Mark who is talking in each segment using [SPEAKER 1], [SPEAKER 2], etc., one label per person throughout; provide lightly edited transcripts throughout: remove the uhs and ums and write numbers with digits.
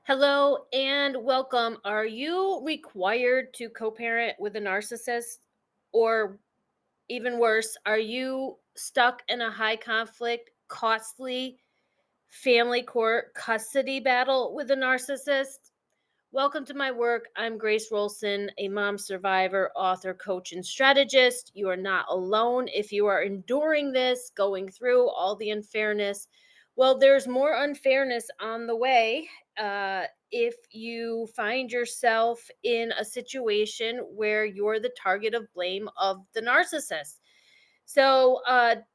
[SPEAKER 1] Hello and welcome. Are you required to co parent with a narcissist? Or even worse, are you stuck in a high conflict, costly family court custody battle with a narcissist? Welcome to my work. I'm Grace Rolson, a mom survivor, author, coach, and strategist. You are not alone if you are enduring this, going through all the unfairness. Well, there's more unfairness on the way. If you find yourself in a situation where you're the target of blame of the narcissist.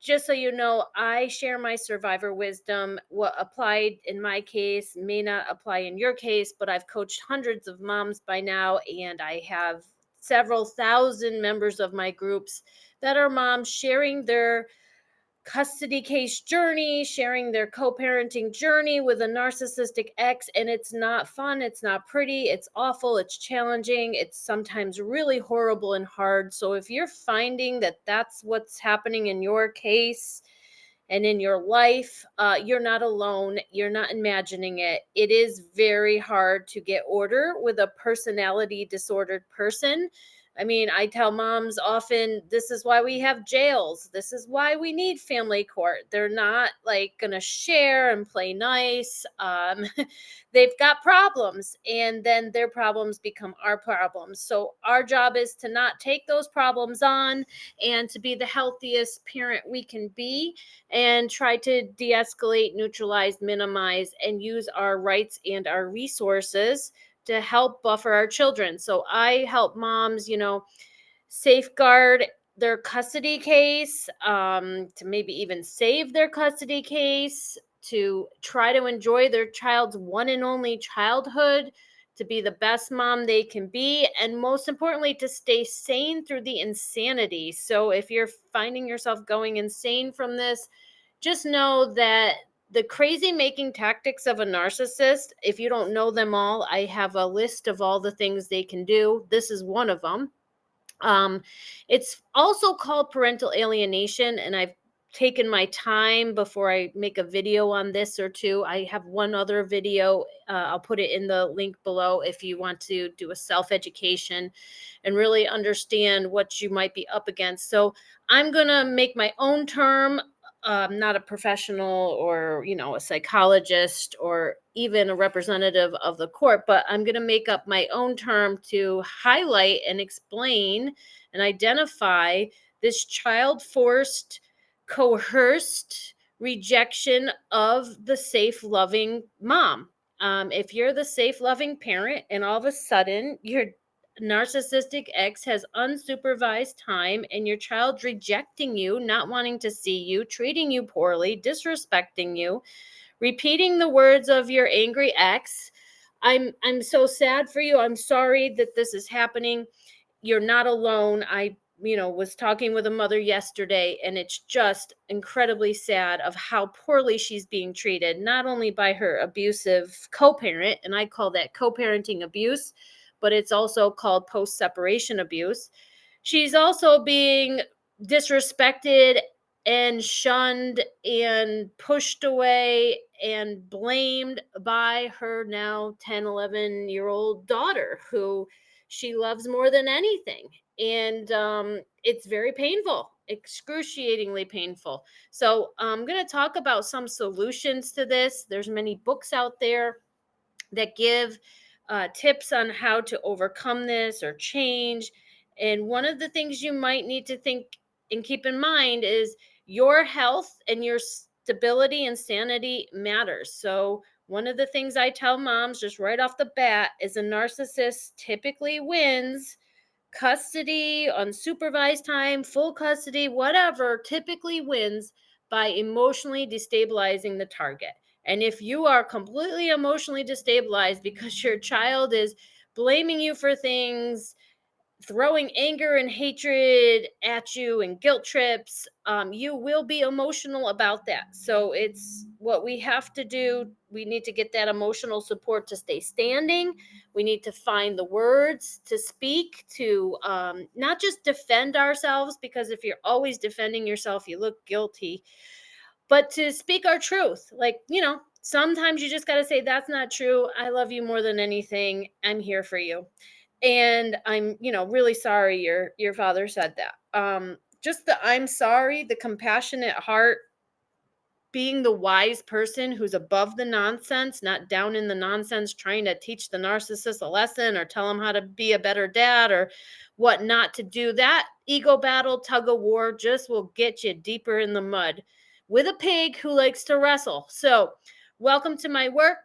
[SPEAKER 1] Just so you know, I share my survivor wisdom. What applied in my case may not apply in your case, but I've coached hundreds of moms by now, and I have several thousand members of my groups that are moms sharing their custody case journey, sharing their co parenting journey with a narcissistic ex. And it's not fun. It's not pretty. It's awful. It's challenging. It's sometimes really horrible and hard. So if you're finding that that's what's happening in your case, and in your life, you're not alone. You're not imagining it. It is very hard to get order with a personality disordered person. I mean, I tell moms often this is why we have jails. This is why we need family court. They're not like going to share and play nice. They've got problems, and then their problems become our problems. So, our job is to not take those problems on and to be the healthiest parent we can be and try to de escalate, neutralize, minimize, and use our rights and our resources to help buffer our children. So I help moms, safeguard their custody case, to maybe even save their custody case, to try to enjoy their child's one and only childhood, to be the best mom they can be, and most importantly, to stay sane through the insanity. So if you're finding yourself going insane from this, just know that the crazy making tactics of a narcissist, if you don't know them all, I have a list of all the things they can do. This is one of them. um, it's also called parental alienation, and I've taken my time before I make a video on this or two. I have one other video. I'll put it in the link below if you want to do a self education and really understand what you might be up against. So I'm gonna make my own term. I'm not a professional or a psychologist or even a representative of the court, but I'm going to make up my own term to highlight and explain and identify this child forced, coerced rejection of the safe, loving mom. If you're the safe, loving parent, and all of a sudden your narcissistic ex has unsupervised time and your child's rejecting you, not wanting to see you, treating you poorly, disrespecting you, repeating the words of your angry ex, I'm so sad for you. I'm sorry that this is happening. You're not alone. I was talking with a mother yesterday, and it's just incredibly sad of how poorly she's being treated, not only by her abusive co-parent, and I call that co-parenting abuse, but it's also called post-separation abuse. She's also being disrespected and shunned and pushed away and blamed by her now 10, 11-year-old daughter, who she loves more than anything. And it's very painful, excruciatingly painful. So I'm going to talk about some solutions to this. There's many books out there that give tips on how to overcome this or change. And one of the things you might need to think and keep in mind is your health and your stability and sanity matters. So, one of the things I tell moms just right off the bat is a narcissist typically wins custody, unsupervised time, full custody, whatever, typically wins by emotionally destabilizing the target. And if you are completely emotionally destabilized because your child is blaming you for things, throwing anger and hatred at you and guilt trips, you will be emotional about that. So it's what we have to do. We need to get that emotional support to stay standing. We need to find the words to speak to, not just defend ourselves, because if you're always defending yourself, you look guilty, but to speak our truth. Like, Sometimes you just got to say, that's not true. I love you more than anything. I'm here for you. And I'm, really sorry your father said that. Just the I'm sorry, the compassionate heart, being the wise person who's above the nonsense, not down in the nonsense, trying to teach the narcissist a lesson or tell him how to be a better dad or what not to do. That ego battle, tug of war just will get you deeper in the mud with a pig who likes to wrestle. So, welcome to my work.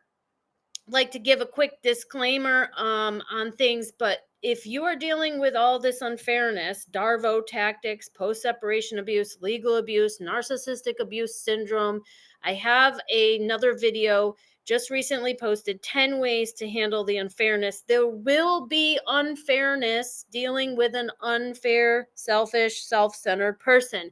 [SPEAKER 1] Like to give a quick disclaimer on things, but if you are dealing with all this unfairness, Darvo tactics, post separation abuse, legal abuse, narcissistic abuse syndrome, I have another video just recently posted, 10 ways to handle the unfairness. There will be unfairness dealing with an unfair, selfish, self-centered person.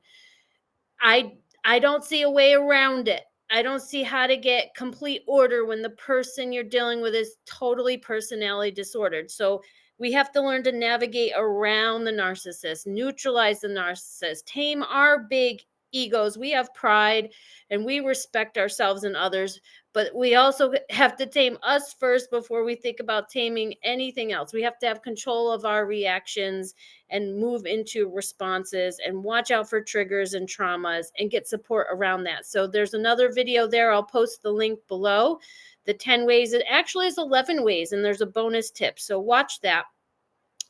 [SPEAKER 1] I don't see a way around it. I don't see how to get complete order when the person you're dealing with is totally personality disordered. So we have to learn to navigate around the narcissist, neutralize the narcissist, tame our big egos. We have pride and we respect ourselves and others, but we also have to tame us first before we think about taming anything else. We have to have control of our reactions and move into responses and watch out for triggers and traumas and get support around that. So there's another video there. I'll post the link below. The 10 ways, it actually is 11 ways, and there's a bonus tip. So watch that.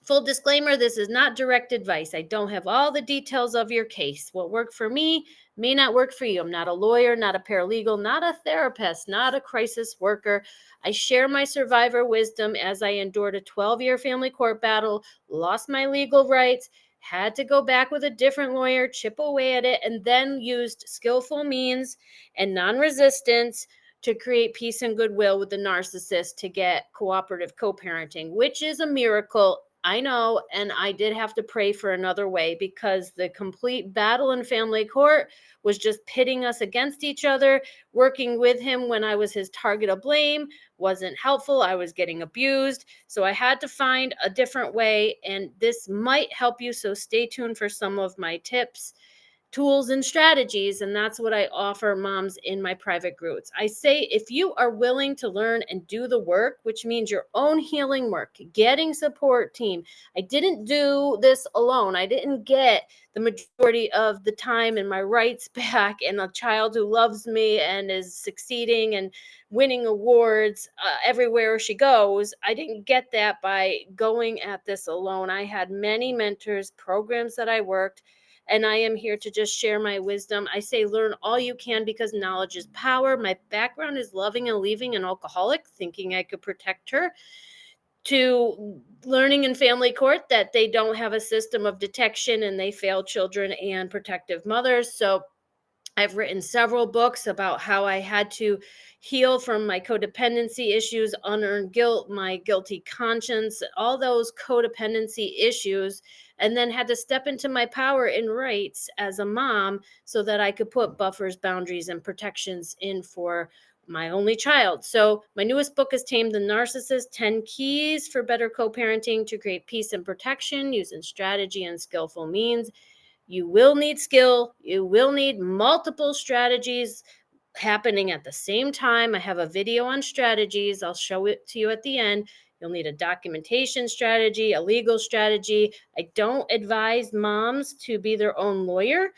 [SPEAKER 1] Full disclaimer, this is not direct advice. I don't have all the details of your case. What worked for me may not work for you. I'm not a lawyer, not a paralegal, not a therapist, not a crisis worker. I share my survivor wisdom as I endured a 12-year family court battle, lost my legal rights, had to go back with a different lawyer, chip away at it, and then used skillful means and non-resistance to create peace and goodwill with the narcissist to get cooperative co-parenting, which is a miracle. I know, and I did have to pray for another way because the complete battle in family court was just pitting us against each other. Working with him when I was his target of blame wasn't helpful. I was getting abused. So I had to find a different way, and this might help you. So stay tuned for some of my tips, tools, and strategies. And that's what I offer moms in my private groups. I say, if you are willing to learn and do the work, which means your own healing work, getting support team. I didn't do this alone. I didn't get the majority of the time and my rights back and a child who loves me and is succeeding and winning awards everywhere she goes. I didn't get that by going at this alone. I had many mentors, programs that I worked, and I am here to just share my wisdom. I say learn all you can because knowledge is power. My background is loving and leaving an alcoholic, thinking I could protect her, to learning in family court that they don't have a system of detection and they fail children and protective mothers. So I've written several books about how I had to heal from my codependency issues, unearned guilt, my guilty conscience, all those codependency issues, and then had to step into my power and rights as a mom so that I could put buffers, boundaries, and protections in for my only child. So, my newest book is Tame the Narcissist, 10 Keys for Better Co-Parenting to Create Peace and Protection Using Strategy and Skillful Means. You will need skill. You will need multiple strategies happening at the same time. I have a video on strategies. I'll show it to you at the end. You'll need a documentation strategy, a legal strategy. I don't advise moms to be their own lawyer.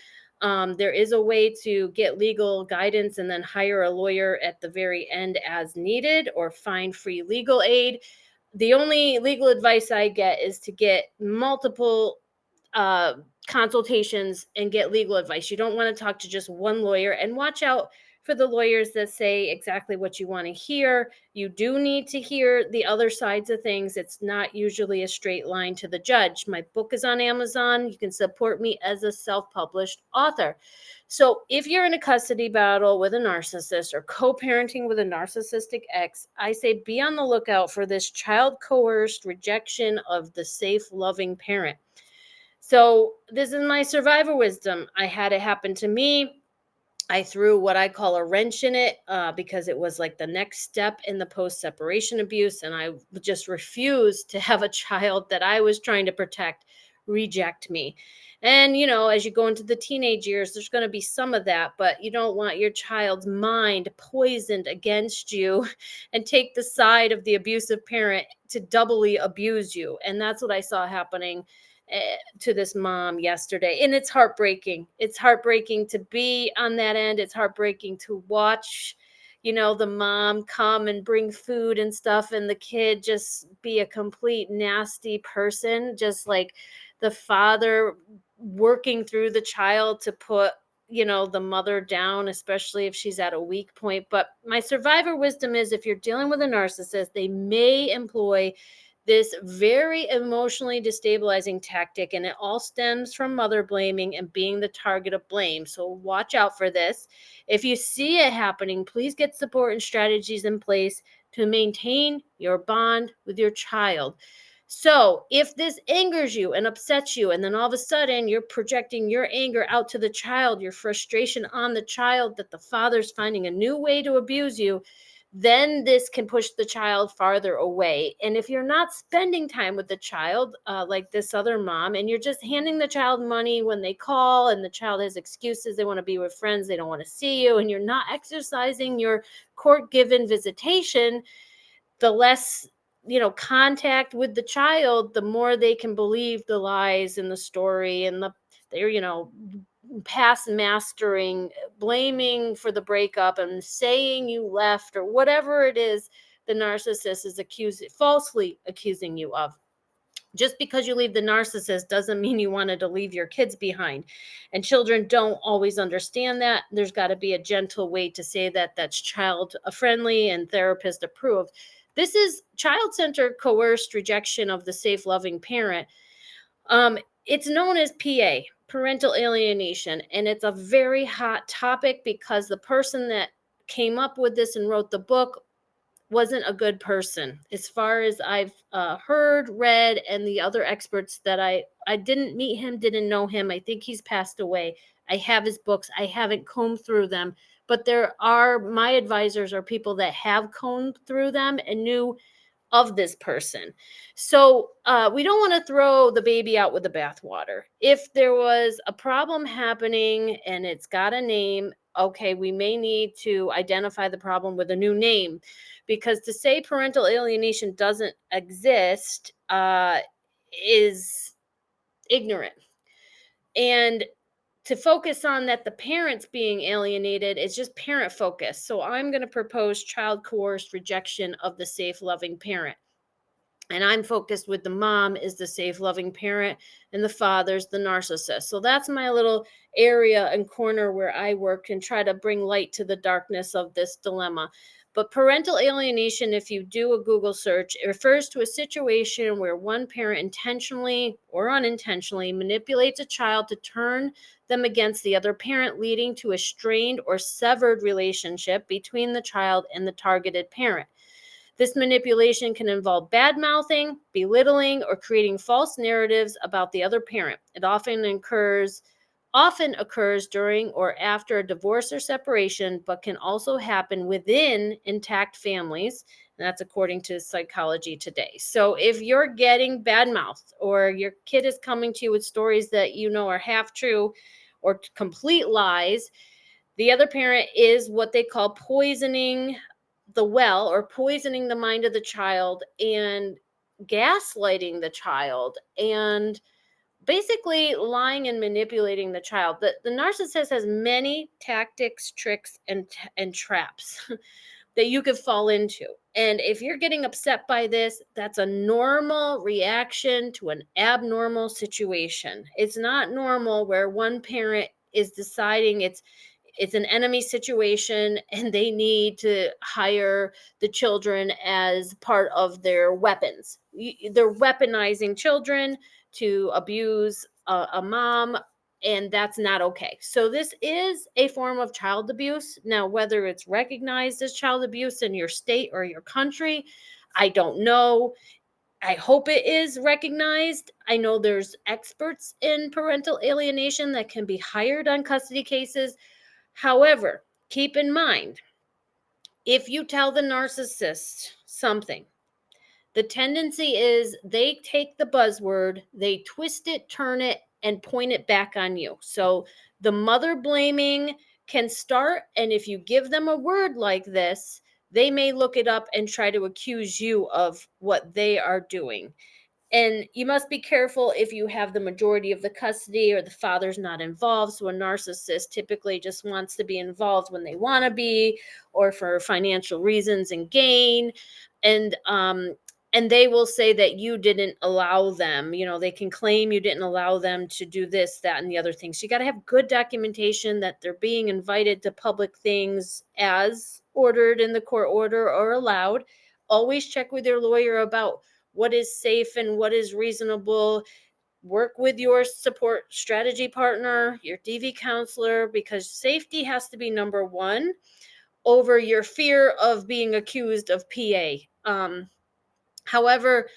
[SPEAKER 1] There is a way to get legal guidance and then hire a lawyer at the very end as needed or find free legal aid. The only legal advice I get is to get multiple uh, consultations and get legal advice. You don't want to talk to just one lawyer, and watch out for the lawyers that say exactly what you want to hear. You do need to hear the other sides of things. It's not usually a straight line to the judge. My book is on Amazon. You can support me as a self-published author. So if you're in a custody battle with a narcissist or co-parenting with a narcissistic ex, I say be on the lookout for this child-coerced rejection of the safe, loving parent. So this is my survivor wisdom. I had it happen to me. I threw what I call a wrench in it because it was like the next step in the post separation abuse. And I just refused to have a child that I was trying to protect reject me. And, as you go into the teenage years, there's going to be some of that, but you don't want your child's mind poisoned against you and take the side of the abusive parent to doubly abuse you. And that's what I saw happening to this mom yesterday. And it's heartbreaking. It's heartbreaking to be on that end. It's heartbreaking to watch the mom come and bring food and stuff, and the kid just be a complete nasty person, just like the father working through the child to put the mother down, especially if she's at a weak point. But my survivor wisdom is, if you're dealing with a narcissist, they may employ this very emotionally destabilizing tactic, and it all stems from mother blaming and being the target of blame. So watch out for this. If you see it happening, please get support and strategies in place to maintain your bond with your child. So, if this angers you and upsets you, and then all of a sudden you're projecting your anger out to the child, your frustration on the child, that the father's finding a new way to abuse you, then this can push the child farther away. And if you're not spending time with the child, like this other mom, and you're just handing the child money when they call, and the child has excuses, they want to be with friends, they don't want to see you, and you're not exercising your court given visitation, the less contact with the child, the more they can believe the lies in the story, and they're past mastering, blaming for the breakup and saying you left or whatever it is the narcissist is falsely accusing you of. Just because you leave the narcissist doesn't mean you wanted to leave your kids behind. And children don't always understand that. There's got to be a gentle way to say that that's child friendly and therapist approved. This is child-centered coerced rejection of the safe, loving parent. It's known as parental alienation, and it's a very hot topic because the person that came up with this and wrote the book wasn't a good person, as far as I've heard, read, and the other experts that I didn't meet him, didn't know him. I think he's passed away. I have his books. I haven't combed through them, but my advisors are people that have combed through them and knew of this person. So we don't want to throw the baby out with the bathwater. If there was a problem happening and it's got a name, okay, we may need to identify the problem with a new name, because to say parental alienation doesn't exist is ignorant. And to focus on that the parents being alienated is just parent focus. So I'm going to propose child coerced rejection of the safe, loving parent. And I'm focused with the mom is the safe, loving parent, and the father's the narcissist. So that's my little area and corner where I work and try to bring light to the darkness of this dilemma. But parental alienation, if you do a Google search, it refers to a situation where one parent intentionally or unintentionally manipulates a child to turn them against the other parent, leading to a strained or severed relationship between the child and the targeted parent. This manipulation can involve bad mouthing, belittling, or creating false narratives about the other parent. It often occurs during or after a divorce or separation, but can also happen within intact families. And that's according to Psychology Today. So if you're getting bad mouthed, or your kid is coming to you with stories that are half true or complete lies, the other parent is what they call poisoning the well, or poisoning the mind of the child and gaslighting the child and basically lying and manipulating the child. The narcissist has many tactics, tricks, and traps that you could fall into. And if you're getting upset by this, that's a normal reaction to an abnormal situation. It's not normal where one parent is deciding it's an enemy situation and they need to hire the children as part of their weapons. They're weaponizing children to abuse a mom, and that's not okay. So this is a form of child abuse. Now, whether it's recognized as child abuse in your state or your country, I don't know. I hope it is recognized. I know there's experts in parental alienation that can be hired on custody cases. However, keep in mind, if you tell the narcissist something The tendency is they take the buzzword, they twist it, turn it, and point it back on you. So the mother blaming can start. And if you give them a word like this, they may look it up and try to accuse you of what they are doing. And you must be careful if you have the majority of the custody or the father's not involved. So a narcissist typically just wants to be involved when they want to be, or for financial reasons and gain. And they will say that you didn't allow them. They can claim you didn't allow them to do this, that, and the other things. So you got to have good documentation that they're being invited to public things as ordered in the court order or allowed. Always check with your lawyer about what is safe and what is reasonable. Work with your support strategy partner, your DV counselor, because safety has to be number one over your fear of being accused of PA. However,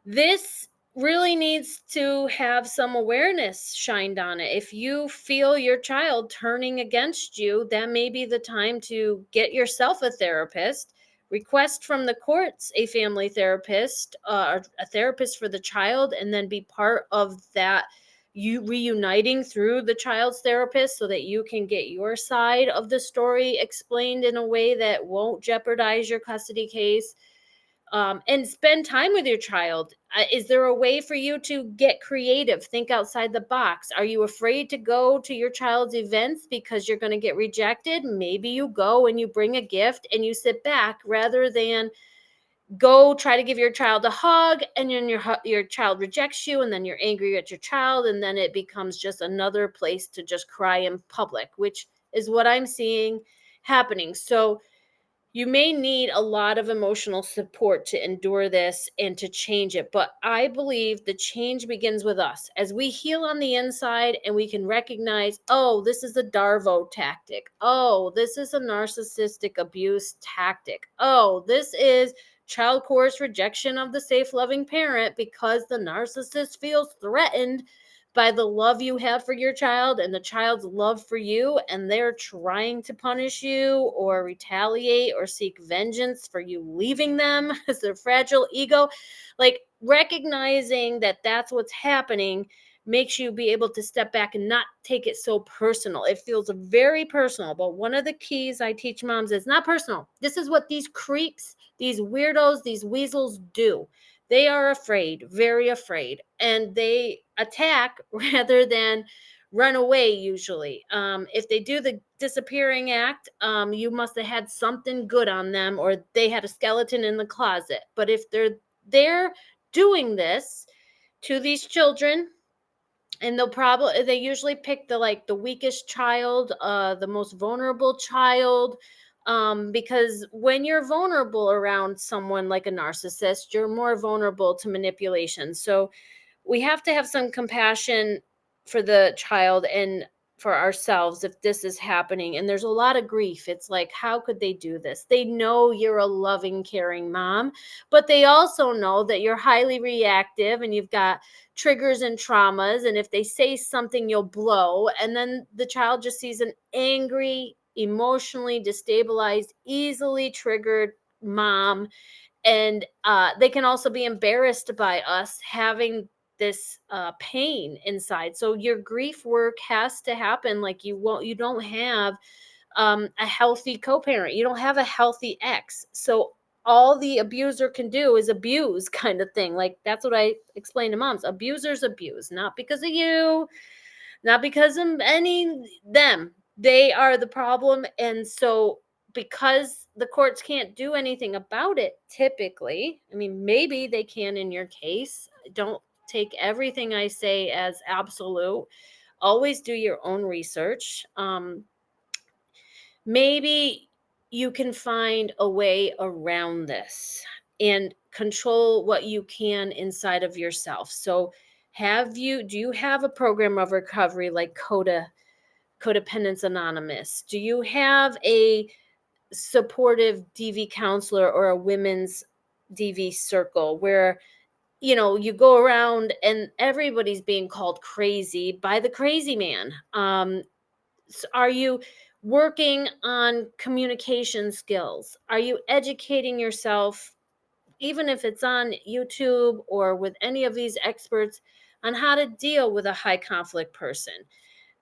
[SPEAKER 1] this really needs to have some awareness shined on it. If you feel your child turning against you, that may be the time to get yourself a therapist. Request from the courts a family therapist, or a therapist for the child, and then be part of that, you reuniting through the child's therapist, so that you can get your side of the story explained in a way that won't jeopardize your custody case. And spend time with your child. Is there a way for you to get creative? Think outside the box. Are you afraid to go to your child's events because you're going to get rejected? Maybe you go and you bring a gift and you sit back, rather than go try to give your child a hug, and then your child rejects you, and then you're angry at your child, and then it becomes just another place to just cry in public, which is what I'm seeing happening. So you may need a lot of emotional support to endure this and to change it. But I believe the change begins with us. As we heal on the inside and we can recognize, oh, this is a Darvo tactic. Oh, this is a narcissistic abuse tactic. Oh, this is child coerced rejection of the safe, loving parent, because the narcissist feels threatened by the love you have for your child and the child's love for you, and they're trying to punish you or retaliate or seek vengeance for you leaving them as their fragile ego. Like, recognizing that that's what's happening makes you be able to step back and not take it so personal. It feels very personal, but one of the keys I teach moms is not personal. This is what these creeps, these weirdos, these weasels do. They are afraid, very afraid, and they attack rather than run away usually. If they do the disappearing act, you must have had something good on them, or they had a skeleton in the closet. But if they're doing this to these children, and they usually pick the weakest child, the most vulnerable child, because when you're vulnerable around someone like a narcissist, you're more vulnerable to manipulation. So we have to have some compassion for the child and for ourselves if this is happening. And there's a lot of grief. It's like, how could they do this? They know you're a loving, caring mom, but they also know that you're highly reactive and you've got triggers and traumas. And if they say something, you'll blow. And then the child just sees an angry, emotionally destabilized, easily triggered mom. And they can also be embarrassed by us having this pain inside. So your grief work has to happen. Like, you don't have a healthy co-parent, you don't have a healthy ex. So all the abuser can do is abuse, kind of thing. Like, that's what I explain to moms. Abusers abuse, not because of you, not because of them. They are the problem. And so, because the courts can't do anything about it typically, I mean, maybe they can in your case. Don't take everything I say as absolute. Always do your own research. Maybe you can find a way around this and control what you can inside of yourself. So, do you have a program of recovery like Codependence Anonymous? Do you have a supportive DV counselor or a women's DV circle where you go around and everybody's being called crazy by the crazy man? Are you working on communication skills? Are you educating yourself even if it's on YouTube or with any of these experts on how to deal with a high conflict person.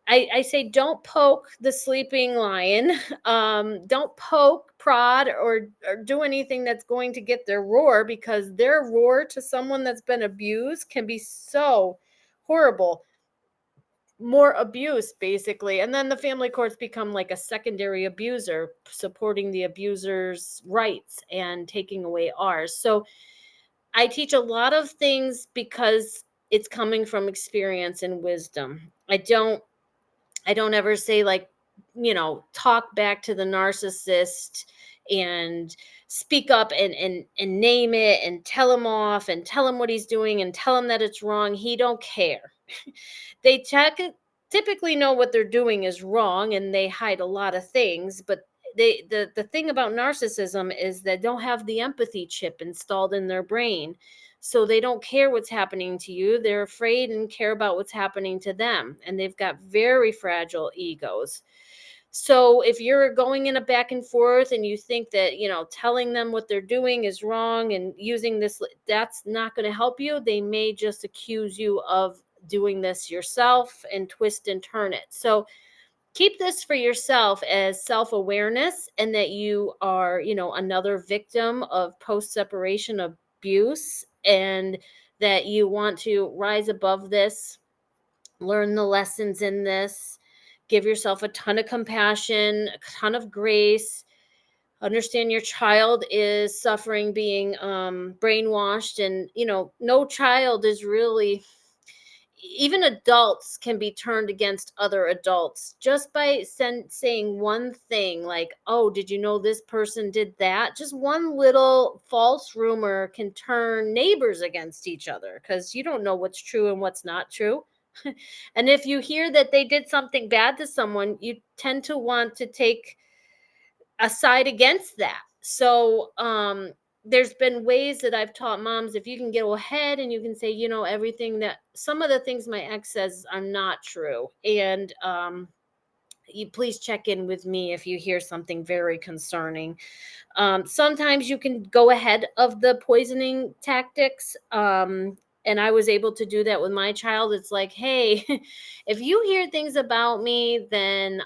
[SPEAKER 1] I say don't poke the sleeping lion. Don't poke, prod, or do anything that's going to get their roar, because their roar to someone that's been abused can be so horrible. More abuse, basically. And then the family courts become like a secondary abuser, supporting the abuser's rights and taking away ours. So I teach a lot of things because it's coming from experience and wisdom. I don't ever say, like, talk back to the narcissist and speak up and name it and tell him off and tell him what he's doing and tell him that it's wrong. He don't care. They typically know what they're doing is wrong, and they hide a lot of things, but the thing about narcissism is they don't have the empathy chip installed in their brain. So they don't care what's happening to you. They're afraid and care about what's happening to them. And they've got very fragile egos. So if you're going in a back and forth and you think that, telling them what they're doing is wrong and using this, that's not going to help you. They may just accuse you of doing this yourself and twist and turn it. So keep this for yourself as self-awareness, and that you are, another victim of post-separation abuse, and that you want to rise above this, learn the lessons in this, give yourself a ton of compassion, a ton of grace. Understand your child is suffering, being brainwashed, and no child is really, even adults can be turned against other adults just by saying one thing, like, oh, did you know this person did that? Just one little false rumor can turn neighbors against each other, because you don't know what's true and what's not true. And if you hear that they did something bad to someone, you tend to want to take a side against that. So there's been ways that I've taught moms, if you can get ahead and you can say, everything that, some of the things my ex says are not true. And you please check in with me if you hear something very concerning. Sometimes you can go ahead of the poisoning tactics. And I was able to do that with my child. It's like, hey, if you hear things about me, then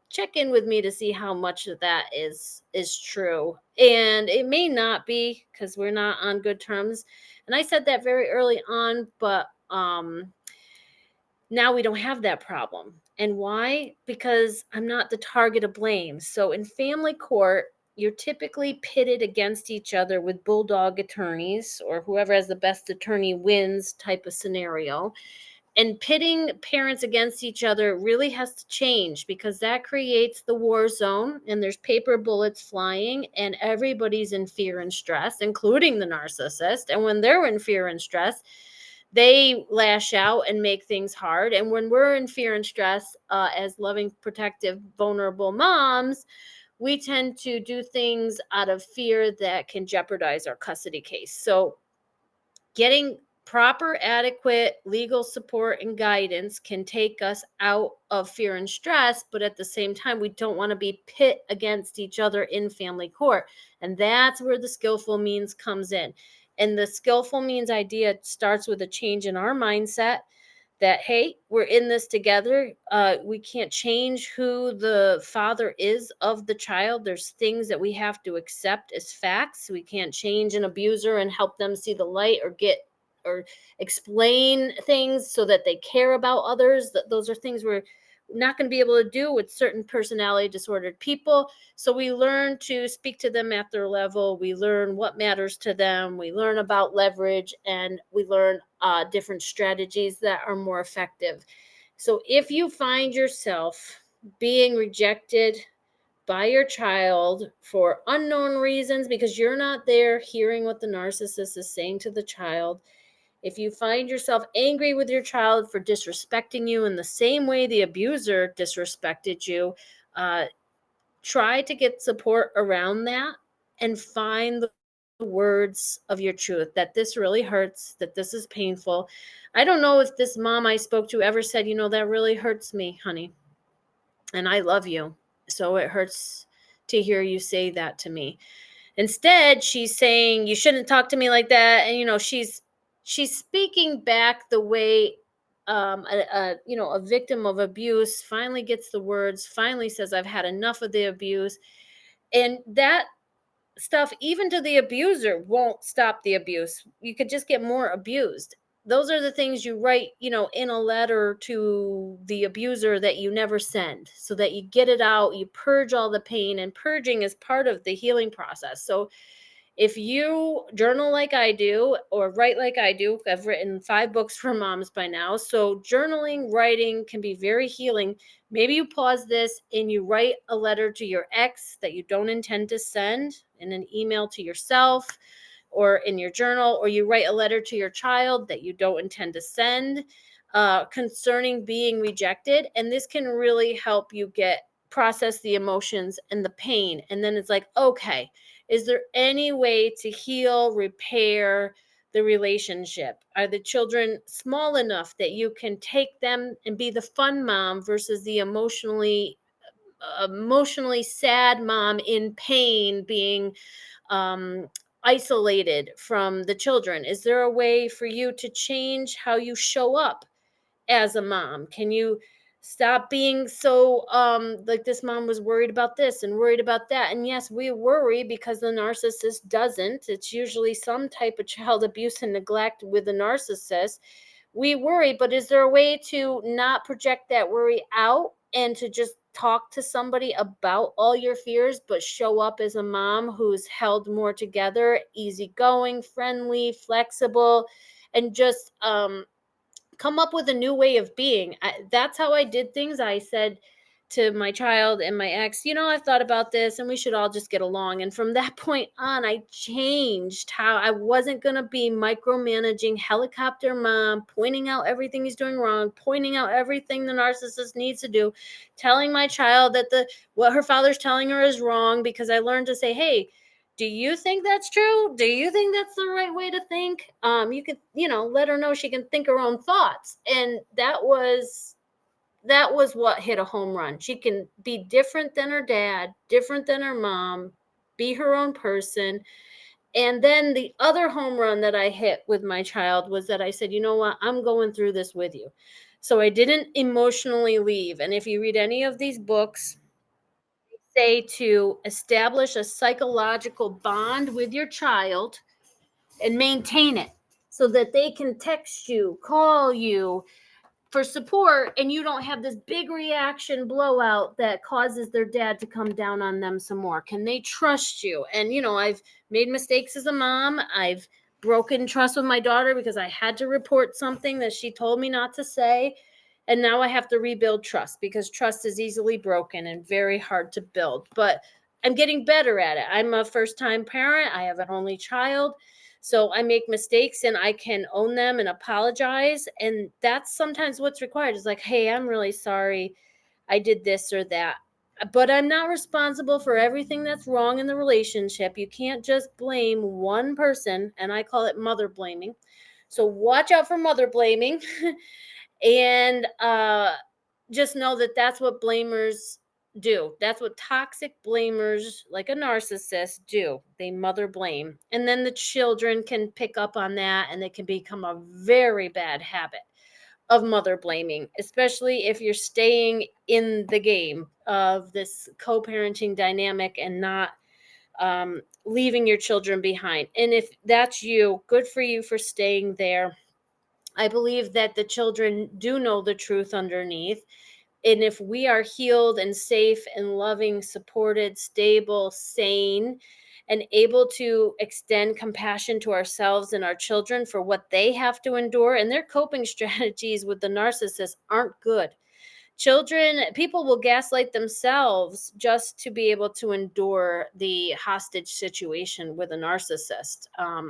[SPEAKER 1] check in with me to see how much of that is true. And it may not be, because we're not on good terms. And I said that very early on, but now we don't have that problem. And why? Because I'm not the target of blame. So in family court, you're typically pitted against each other with bulldog attorneys, or whoever has the best attorney wins type of scenario. And pitting parents against each other really has to change, because that creates the war zone, and there's paper bullets flying, and everybody's in fear and stress, including the narcissist. And when they're in fear and stress, they lash out and make things hard. And when we're in fear and stress, as loving, protective, vulnerable moms, we tend to do things out of fear that can jeopardize our custody case. So getting proper, adequate legal support and guidance can take us out of fear and stress, but at the same time, we don't want to be pit against each other in family court. And that's where the skillful means comes in. And the skillful means idea starts with a change in our mindset that, hey, we're in this together. We can't change who the father is of the child. There's things that we have to accept as facts. We can't change an abuser and help them see the light, or explain things so that they care about others. Those are things we're not going to be able to do with certain personality disordered people. So we learn to speak to them at their level. We learn what matters to them. We learn about leverage, and we learn different strategies that are more effective. So if you find yourself being rejected by your child for unknown reasons, because you're not there hearing what the narcissist is saying to the child, if you find yourself angry with your child for disrespecting you in the same way the abuser disrespected you, uh, try to get support around that, and find the words of your truth, that this really hurts, that this is painful. I don't know if this mom I spoke to ever said, that really hurts me, honey. And I love you. So it hurts to hear you say that to me. Instead, she's saying, "You shouldn't talk to me like that," and she's speaking back the way a victim of abuse finally gets the words, finally says, "I've had enough of the abuse," and that stuff, even to the abuser, won't stop the abuse. You could just get more abused. Those are the things you write, in a letter to the abuser that you never send, so that you get it out, you purge all the pain, and purging is part of the healing process. So if you journal like I do or write like I do, I've written 5 books for moms by now. So journaling, writing can be very healing. Maybe you pause this and you write a letter to your ex that you don't intend to send in an email to yourself or in your journal, or you write a letter to your child that you don't intend to send concerning being rejected. And this can really help you get process the emotions and the pain. And then it's like, okay, is there any way to heal, repair the relationship? Are the children small enough that you can take them and be the fun mom versus the emotionally sad mom in pain, being um, isolated from the children? Is there a way for you to change how you show up as a mom? Can you stop being so like this mom was worried about this and worried about that? And yes, we worry because the narcissist doesn't. It's usually some type of child abuse and neglect with the narcissist. We worry, but is there a way to not project that worry out and to just talk to somebody about all your fears, but show up as a mom who's held more together, easygoing, friendly, flexible, and just come up with a new way of being? That's how I did things. I said to my child and my ex, I've thought about this and we should all just get along. And from that point on, I changed how I wasn't going to be micromanaging helicopter mom, pointing out everything he's doing wrong, pointing out everything the narcissist needs to do, telling my child that the what her father's telling her is wrong, because I learned to say, hey, do you think that's true? Do you think that's the right way to think? You could, let her know she can think her own thoughts. And that was what hit a home run. She can be different than her dad, different than her mom, be her own person. And then the other home run that I hit with my child was that I said, you know what? I'm going through this with you. So I didn't emotionally leave. And if you read any of these books, say to establish a psychological bond with your child and maintain it so that they can text you, call you for support, and you don't have this big reaction blowout that causes their dad to come down on them some more. Can they trust you? And I've made mistakes as a mom. I've broken trust with my daughter because I had to report something that she told me not to say. And now I have to rebuild trust, because trust is easily broken and very hard to build. But I'm getting better at it. I'm a first time parent. I have an only child. So I make mistakes and I can own them and apologize. And that's sometimes what's required, is like, hey, I'm really sorry I did this or that. But I'm not responsible for everything that's wrong in the relationship. You can't just blame one person. And I call it mother blaming. So watch out for mother blaming. And just know that that's what blamers do. That's what toxic blamers, like a narcissist, do. They mother blame. And then the children can pick up on that, and it can become a very bad habit of mother blaming, especially if you're staying in the game of this co parenting dynamic and not leaving your children behind. And if that's you, good for you for staying there. I believe that the children do know the truth underneath. And if we are healed and safe and loving, supported, stable, sane, and able to extend compassion to ourselves and our children for what they have to endure, and their coping strategies with the narcissist aren't good. People will gaslight themselves just to be able to endure the hostage situation with a narcissist.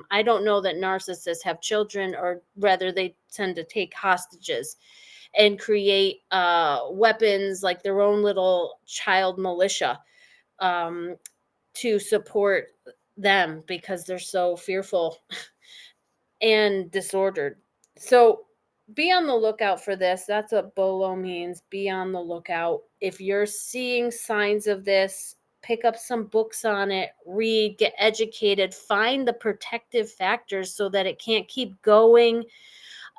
[SPEAKER 1] I don't know that narcissists have children, or rather, they tend to take hostages and create weapons, like their own little child militia, um, to support them because they're so fearful and disordered. So be on the lookout for this. That's what BOLO means. Be on the lookout. If you're seeing signs of this, pick up some books on it, read, get educated, find the protective factors so that it can't keep going.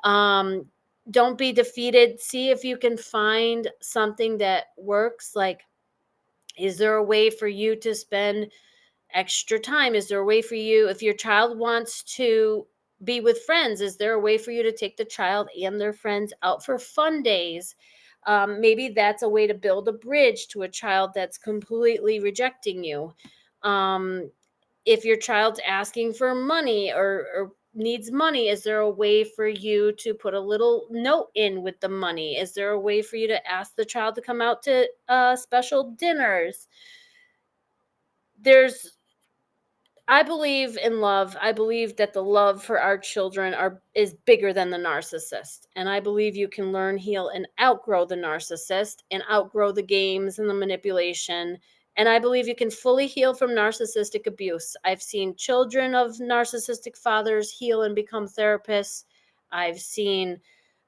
[SPEAKER 1] um don't be defeated. See if you can find something that works. Like, is there a way for you to spend extra time? Is there a way for you, if your child wants to be with friends, is there a way for you to take the child and their friends out for fun days? Maybe that's a way to build a bridge to a child that's completely rejecting you. um, if your child's asking for money, or needs money, is there a way for you to put a little note in with the money? Is there a way for you to ask the child to come out to special dinners? There's I believe in love. I believe that the love for our children is bigger than the narcissist. And I believe you can learn, heal, and outgrow the narcissist and outgrow the games and the manipulation. And I believe you can fully heal from narcissistic abuse. I've seen children of narcissistic fathers heal and become therapists. I've seen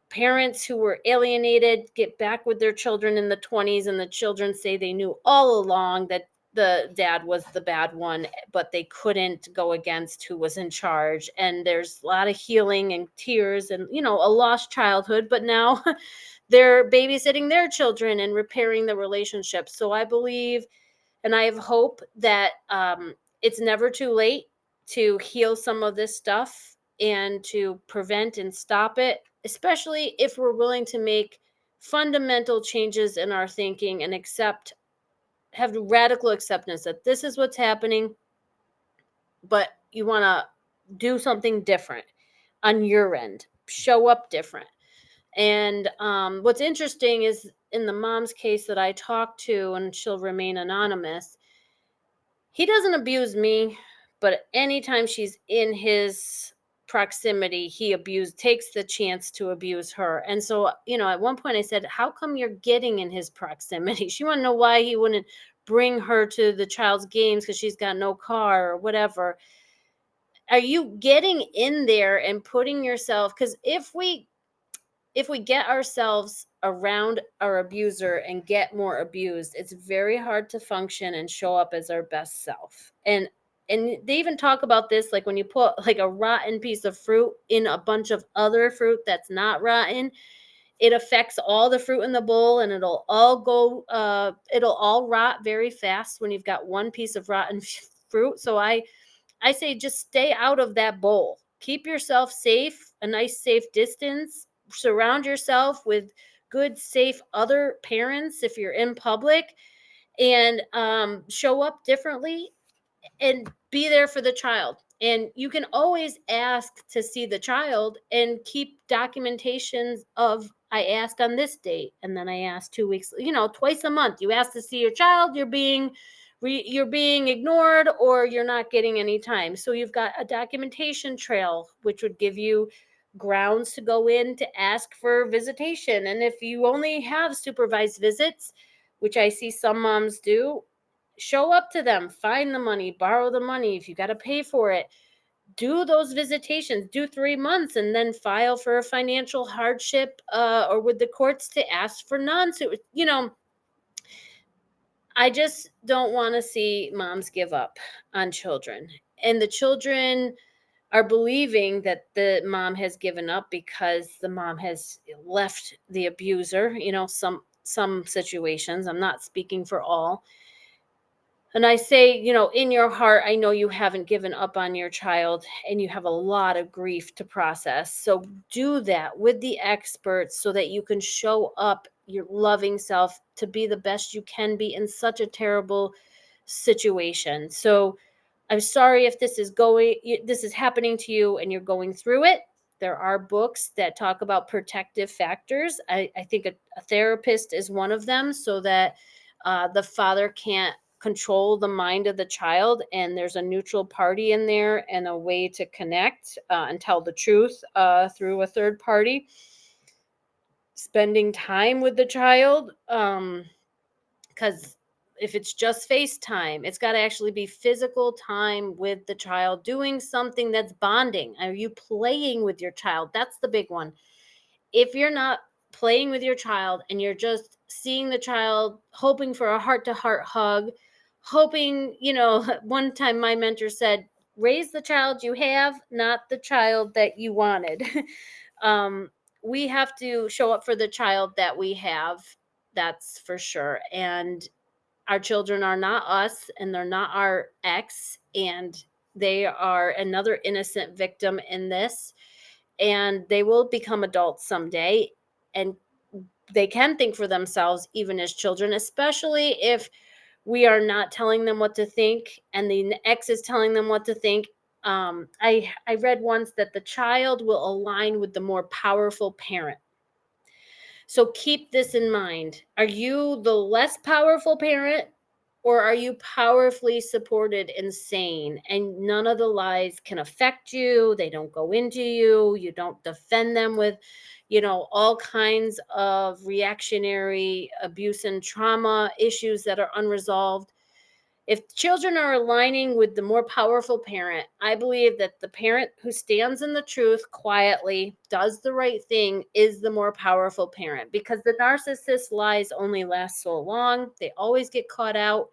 [SPEAKER 1] parents who were alienated get back with their children in the 20s, and the children say they knew all along that the dad was the bad one, but they couldn't go against who was in charge. And there's a lot of healing and tears and, a lost childhood, but now they're babysitting their children and repairing the relationship. So I believe, and I have hope that it's never too late to heal some of this stuff and to prevent and stop it, especially if we're willing to make fundamental changes in our thinking and have radical acceptance that this is what's happening, but you want to do something different on your end, show up different. And what's interesting is, in the mom's case that I talked to, and she'll remain anonymous, he doesn't abuse me, but anytime she's in his proximity, takes the chance to abuse her. And so, at one point I said, "How come you're getting in his proximity?" She wanted to know why he wouldn't bring her to the child's games because she's got no car or whatever. Are you getting in there and putting yourself, because if we get ourselves around our abuser and get more abused, it's very hard to function and show up as our best self. And they even talk about this, like when you put like a rotten piece of fruit in a bunch of other fruit that's not rotten, it affects all the fruit in the bowl, and it'll all rot very fast when you've got one piece of rotten fruit. So I say just stay out of that bowl. Keep yourself safe, a nice safe distance. Surround yourself with good, safe other parents if you're in public, and show up differently and be there for the child. And you can always ask to see the child and keep documentations of, I asked on this date, and then I asked 2 weeks, twice a month. You ask to see your child, you're being ignored, or you're not getting any time. So you've got a documentation trail, which would give you grounds to go in to ask for visitation. And if you only have supervised visits, which I see some moms do, show up to them, find the money, borrow the money. If you got to pay for it, do those visitations, do 3 months, and then file for a financial hardship, or with the courts to ask for I just don't want to see moms give up on children. And the children are believing that the mom has given up because the mom has left the abuser, some situations. I'm not speaking for all. And I say, in your heart, I know you haven't given up on your child and you have a lot of grief to process. So do that with the experts so that you can show up your loving self to be the best you can be in such a terrible situation. So I'm sorry if this is happening to you and you're going through it. There are books that talk about protective factors. I think a therapist is one of them, so that the father can't control the mind of the child, and there's a neutral party in there and a way to connect and tell the truth through a third party. Spending time with the child, because if it's just FaceTime, it's got to actually be physical time with the child, doing something that's bonding. Are you playing with your child? That's the big one. If you're not playing with your child and you're just seeing the child, hoping for a heart to heart hug, hoping, one time my mentor said, raise the child you have, not the child that you wanted. um, we have to show up for the child that we have. That's for sure. And our children are not us, and they're not our ex, and they are another innocent victim in this. And they will become adults someday, and they can think for themselves, even as children, especially if we are not telling them what to think and the ex is telling them what to think. I read once that the child will align with the more powerful parent. So keep this in mind. Are you the less powerful parent, or are you powerfully supported and sane? And none of the lies can affect you. They don't go into you. You don't defend them with, all kinds of reactionary abuse and trauma issues that are unresolved. If children are aligning with the more powerful parent, I believe that the parent who stands in the truth quietly, does the right thing, is the more powerful parent, because the narcissist lies only last so long. They always get caught out.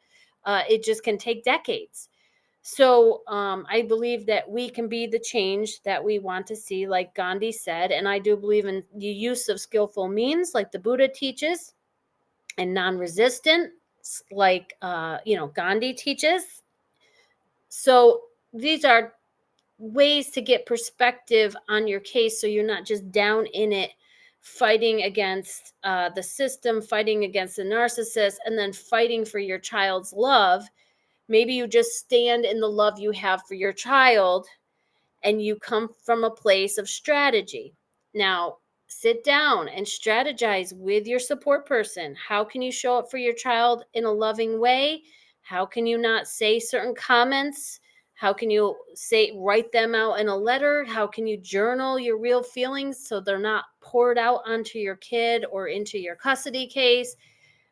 [SPEAKER 1] It just can take decades. So I believe that we can be the change that we want to see, like Gandhi said. And I do believe in the use of skillful means, like the Buddha teaches, and non-resistant, like Gandhi teaches. So these are ways to get perspective on your case, so you're not just down in it, fighting against the system, fighting against the narcissist, and then fighting for your child's love. Maybe you just stand in the love you have for your child, and you come from a place of strategy. Now, sit down and strategize with your support person. How can you show up for your child in a loving way? How can you not say certain comments? How can you write them out in a letter? How can you journal your real feelings so they're not poured out onto your kid or into your custody case?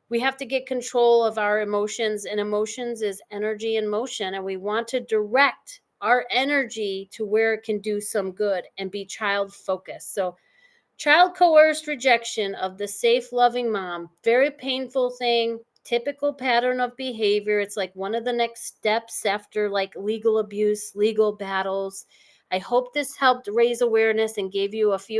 [SPEAKER 1] We have to get control of our emotions, and emotions is energy in motion, and we want to direct our energy to where it can do some good and be child focused. So child coerced rejection of the safe loving mom, very painful thing, typical pattern of behavior. It's like one of the next steps after like legal abuse, legal battles. I hope this helped raise awareness and gave you a few